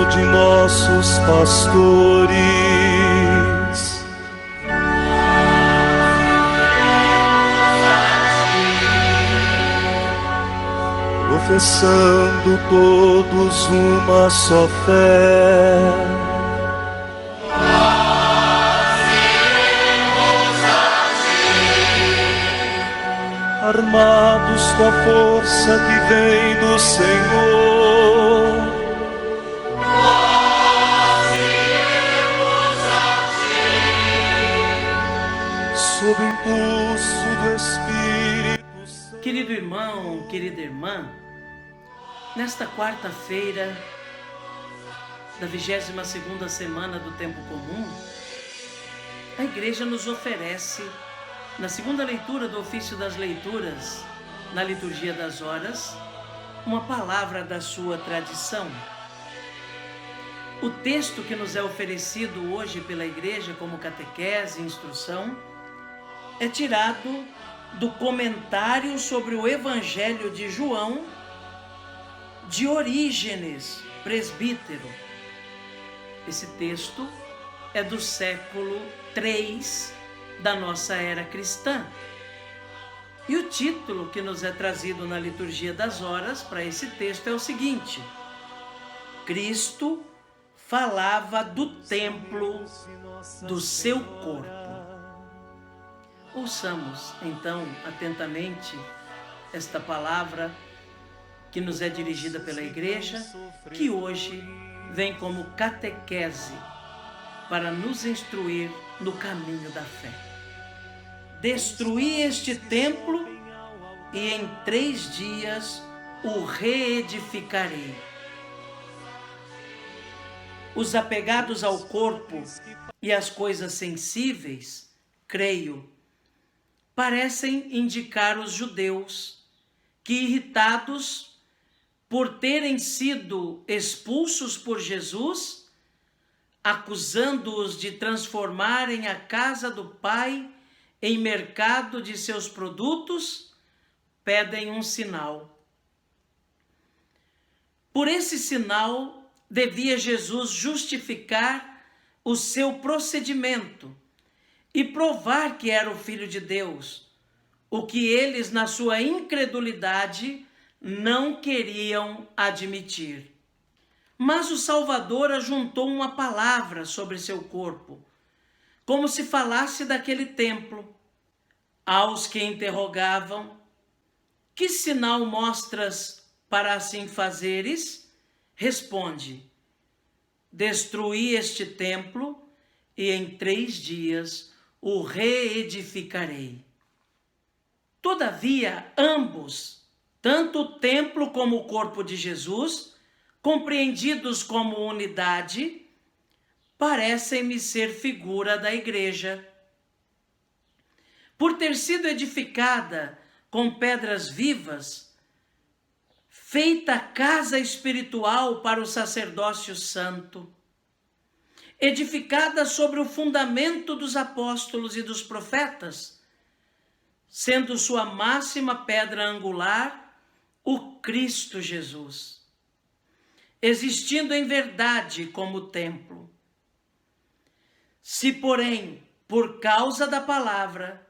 de nossos pastores. Professando todos uma só fé, armados com a força que vem do Senhor, nós iremos a ti, sob o impulso do Espírito Santo. Querido irmão, querida irmã, nesta quarta-feira da 22ª semana do Tempo Comum, a Igreja nos oferece, na segunda leitura do ofício das leituras, na liturgia das horas, uma palavra da sua tradição. O texto que nos é oferecido hoje pela Igreja como catequese e instrução é tirado do comentário sobre o Evangelho de João, de Orígenes, presbítero. Esse texto é do século III da nossa era cristã. E o título que nos é trazido na liturgia das horas para esse texto é o seguinte: Cristo falava do templo do seu corpo. Ouçamos então atentamente esta palavra que nos é dirigida pela Igreja, que hoje vem como catequese para nos instruir no caminho da fé. Destruí este templo e em 3 dias o reedificarei. Os apegados ao corpo e às coisas sensíveis, creio, parecem indicar os judeus que, irritados por terem sido expulsos por Jesus, acusando-os de transformarem a casa do Pai em mercado de seus produtos, pedem um sinal. Por esse sinal, devia Jesus justificar o seu procedimento e provar que era o Filho de Deus, o que eles, na sua incredulidade, não queriam admitir. Mas o Salvador ajuntou uma palavra sobre seu corpo, como se falasse daquele templo. Aos que interrogavam: que sinal mostras para assim fazeres? Responde: destruí este templo e em 3 dias o reedificarei. Todavia, ambos, tanto o templo como o corpo de Jesus, compreendidos como unidade, parecem-me ser figura da Igreja. Por ter sido edificada com pedras vivas, feita casa espiritual para o sacerdócio santo, edificada sobre o fundamento dos apóstolos e dos profetas, sendo sua máxima pedra angular o Cristo Jesus, existindo em verdade como templo. Se, porém, por causa da palavra,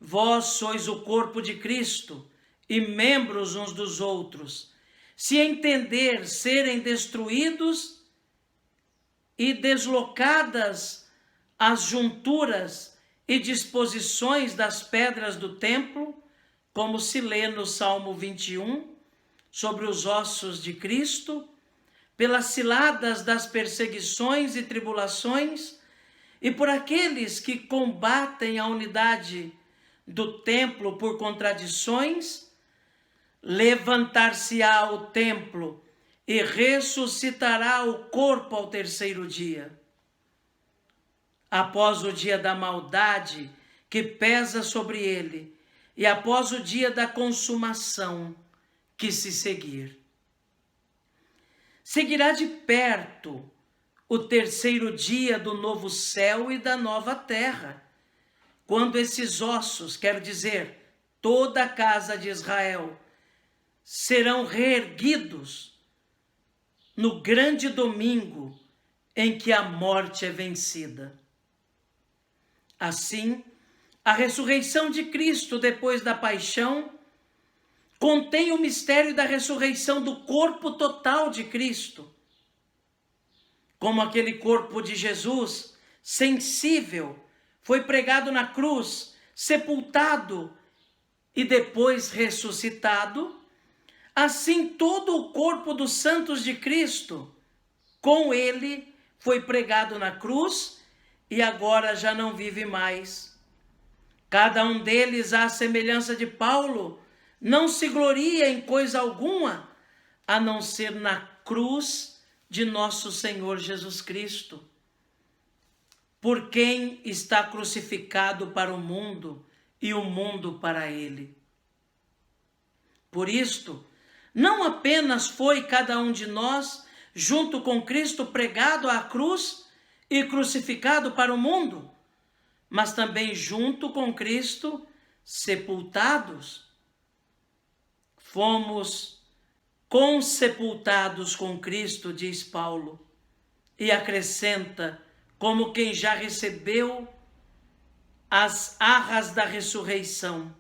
vós sois o corpo de Cristo e membros uns dos outros, se entender serem destruídos e deslocadas as junturas e disposições das pedras do templo, como se lê no Salmo 21, sobre os ossos de Cristo, pelas ciladas das perseguições e tribulações, e por aqueles que combatem a unidade do templo por contradições, levantar-se-á o templo e ressuscitará o corpo ao 3º dia. Após o dia da maldade que pesa sobre ele, e após o dia da consumação que se seguir. Seguirá de perto o 3º dia do novo céu e da nova terra, quando esses ossos, quer dizer, toda a casa de Israel, serão reerguidos no grande domingo em que a morte é vencida. Assim, a ressurreição de Cristo depois da paixão contém o mistério da ressurreição do corpo total de Cristo. Como aquele corpo de Jesus, sensível, foi pregado na cruz, sepultado e depois ressuscitado, assim todo o corpo dos santos de Cristo, com ele, foi pregado na cruz e agora já não vive mais. Cada um deles, à semelhança de Paulo, não se gloria em coisa alguma, a não ser na cruz de nosso Senhor Jesus Cristo, por quem está crucificado para o mundo e o mundo para ele. Por isto, não apenas foi cada um de nós, junto com Cristo, pregado à cruz e crucificado para o mundo, mas também junto com Cristo, sepultados. Fomos consepultados com Cristo, diz Paulo, e acrescenta, como quem já recebeu as arras da ressurreição,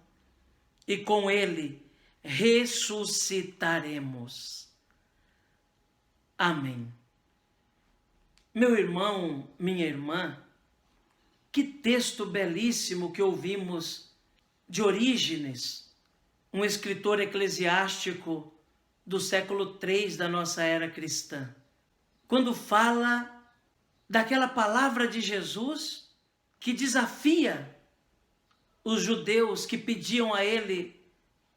e com ele ressuscitaremos. Amém. Meu irmão, minha irmã, que texto belíssimo que ouvimos de Orígenes, um escritor eclesiástico do século III da nossa era cristã, quando fala daquela palavra de Jesus que desafia os judeus que pediam a ele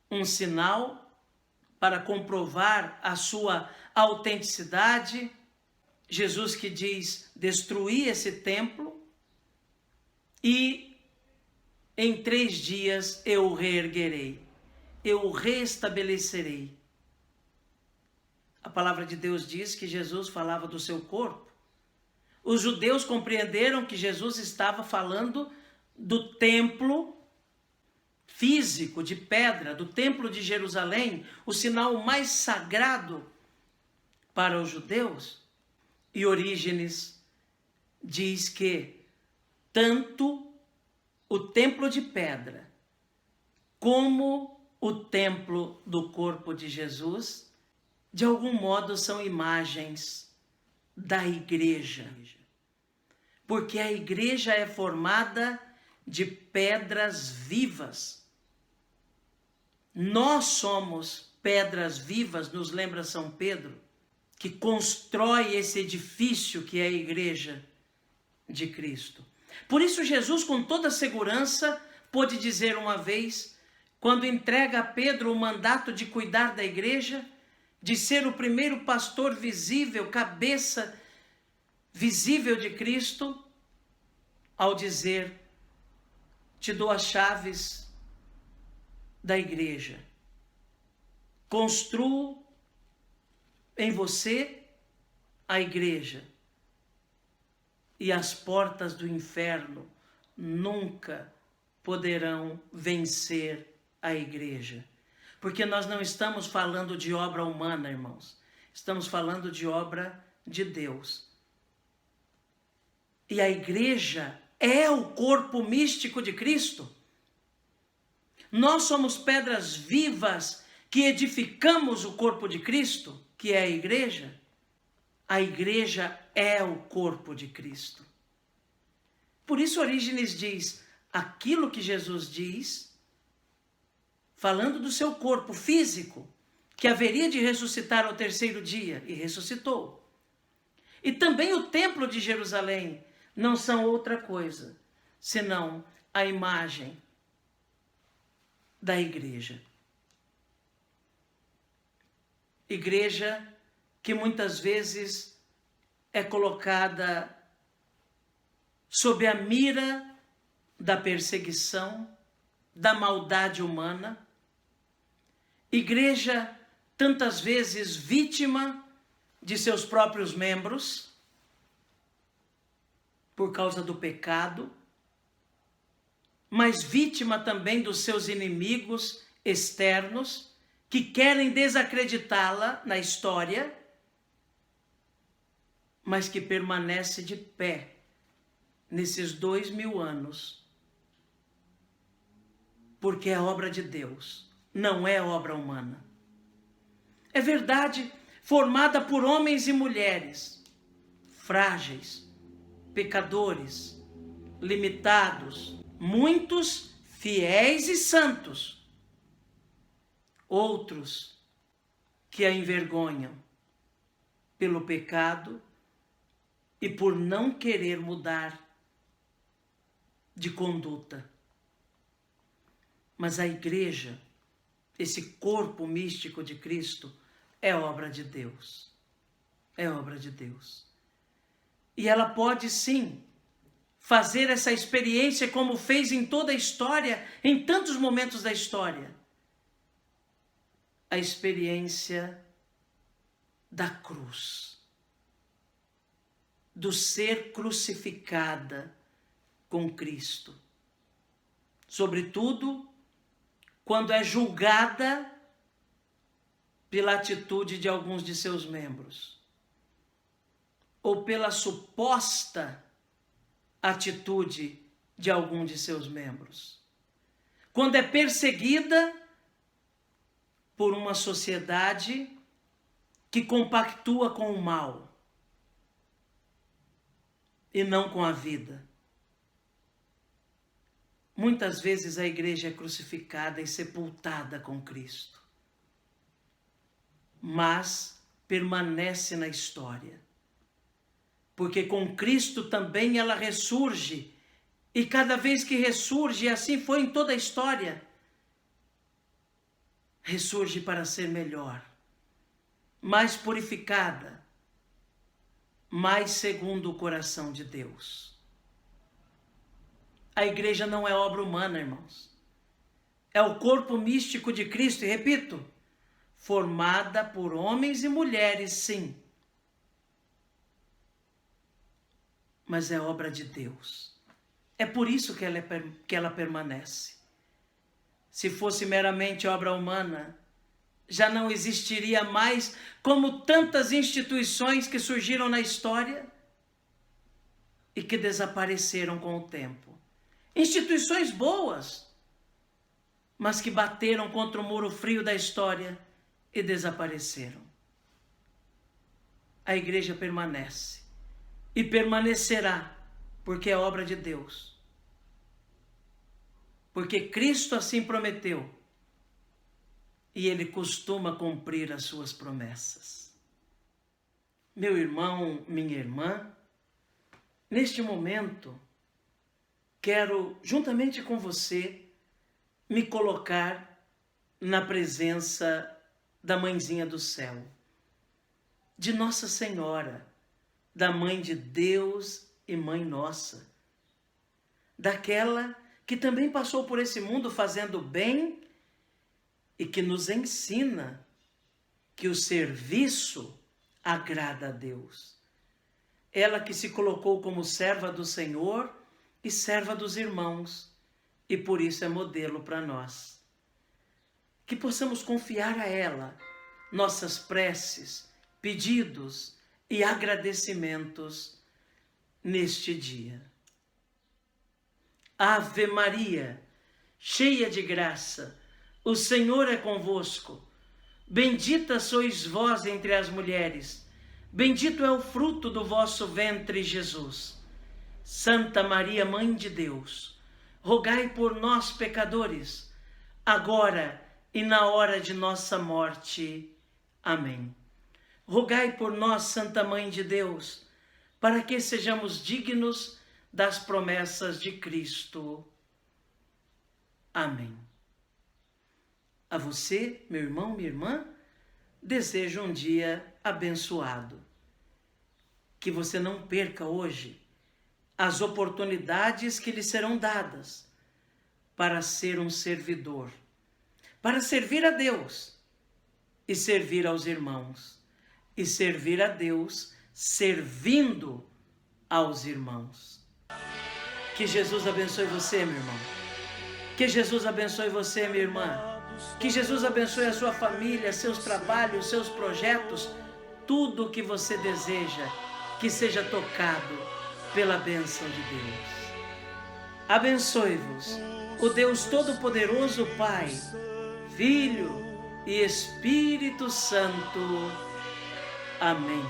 um sinal para comprovar a sua autenticidade. Jesus que diz: destruí esse templo e em 3 dias eu o reerguerei, eu o restabelecerei. A palavra de Deus diz que Jesus falava do seu corpo. Os judeus compreenderam que Jesus estava falando do templo físico de pedra, do templo de Jerusalém, o sinal mais sagrado para os judeus. E Orígenes diz que tanto o templo de pedra como o templo do corpo de Jesus, de algum modo são imagens da igreja, porque a igreja é formada de pedras vivas. Nós somos pedras vivas, nos lembra São Pedro, que constrói esse edifício que é a igreja de Cristo. Por isso Jesus, com toda segurança, pôde dizer uma vez, quando entrega a Pedro o mandato de cuidar da igreja, de ser o primeiro pastor visível, cabeça visível de Cristo, ao dizer: te dou as chaves da igreja, construo em você a igreja, e as portas do inferno nunca poderão vencer a igreja. Porque nós não estamos falando de obra humana, irmãos. Estamos falando de obra de Deus. E a igreja é o corpo místico de Cristo. Nós somos pedras vivas que edificamos o corpo de Cristo, que é a igreja. A igreja é o corpo de Cristo. Por isso Orígenes diz, aquilo que Jesus diz, falando do seu corpo físico, que haveria de ressuscitar ao 3º dia, e ressuscitou. E também o templo de Jerusalém não são outra coisa, senão a imagem da igreja. Igreja que muitas vezes é colocada sob a mira da perseguição, da maldade humana. Igreja tantas vezes vítima de seus próprios membros, por causa do pecado, mas vítima também dos seus inimigos externos, que querem desacreditá-la na história, mas que permanece de pé nesses 2000 anos, porque é obra de Deus, não é obra humana. É verdade, formada por homens e mulheres frágeis, pecadores, limitados, muitos fiéis e santos, outros que a envergonham pelo pecado e por não querer mudar de conduta. Mas a igreja, esse corpo místico de Cristo, é obra de Deus. É obra de Deus. E ela pode sim fazer essa experiência como fez em toda a história, em tantos momentos da história. A experiência da cruz, do ser crucificada com Cristo. Sobretudo, quando é julgada pela atitude de alguns de seus membros, ou pela suposta atitude de algum de seus membros. Quando é perseguida por uma sociedade que compactua com o mal e não com a vida. Muitas vezes a igreja é crucificada e sepultada com Cristo, mas permanece na história, porque com Cristo também ela ressurge, e cada vez que ressurge, e assim foi em toda a história, ressurge para ser melhor, mais purificada, mais segundo o coração de Deus. A igreja não é obra humana, irmãos. É o corpo místico de Cristo, e repito, formada por homens e mulheres, sim. Mas é obra de Deus. É por isso que ela permanece. Se fosse meramente obra humana, já não existiria mais, como tantas instituições que surgiram na história e que desapareceram com o tempo. Instituições boas, mas que bateram contra o muro frio da história e desapareceram. A igreja permanece e permanecerá, porque é obra de Deus. Porque Cristo assim prometeu e Ele costuma cumprir as suas promessas. Meu irmão, minha irmã, neste momento, quero, juntamente com você, me colocar na presença da Mãezinha do Céu, de Nossa Senhora, da Mãe de Deus e Mãe Nossa, daquela que também passou por esse mundo fazendo bem e que nos ensina que o serviço agrada a Deus. Ela que se colocou como serva do Senhor e serva dos irmãos, e por isso é modelo para nós. Que possamos confiar a ela nossas preces, pedidos e agradecimentos neste dia. Ave Maria, cheia de graça, o Senhor é convosco. Bendita sois vós entre as mulheres, bendito é o fruto do vosso ventre, Jesus. Santa Maria, Mãe de Deus, rogai por nós, pecadores, agora e na hora de nossa morte. Amém. Rogai por nós, Santa Mãe de Deus, para que sejamos dignos das promessas de Cristo. Amém. A você, meu irmão, minha irmã, desejo um dia abençoado. Que você não perca hoje as oportunidades que lhe serão dadas para ser um servidor, para servir a Deus e servir aos irmãos, e servir a Deus servindo aos irmãos. Que Jesus abençoe você, meu irmão. Que Jesus abençoe você, minha irmã. Que Jesus abençoe a sua família, seus trabalhos, seus projetos, tudo o que você deseja que seja tocado pela bênção de Deus. Abençoe-vos o Deus Todo-Poderoso, Pai, Filho e Espírito Santo. Amém.